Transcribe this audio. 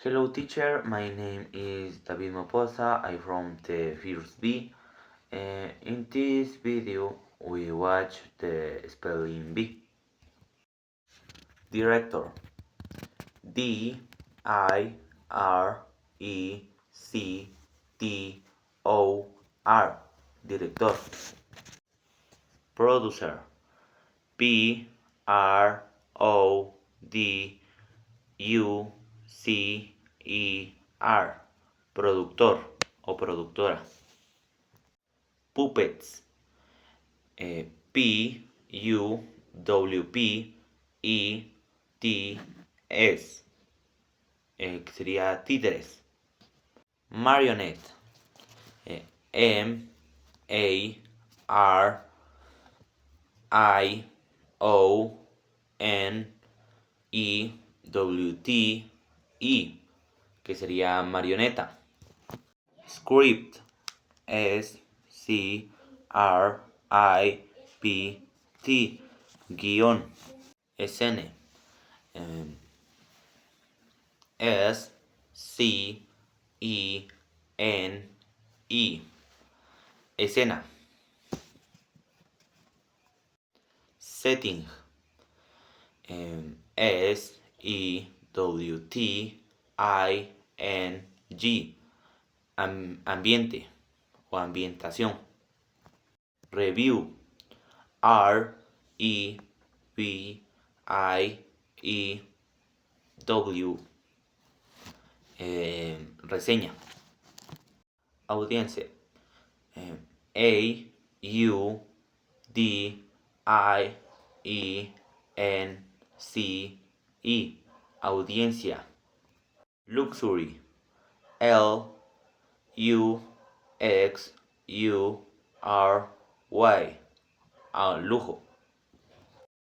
Hello teacher, my name is David Moposa, I'm from the first B. In this video we watch the spelling bee. Director Director. Director. Producer Producer. Productor o productora. Puppets. Puppets. Que sería títeres. Marionette. Marionette. Que sería marioneta. Script. Script. Guión. Escena. Scene. Escena. Setting. Setting. Ambiente o ambientación. Review. Review. Reseña. Audiencia. Audience. Audiencia. Luxury. Luxury. Lujo.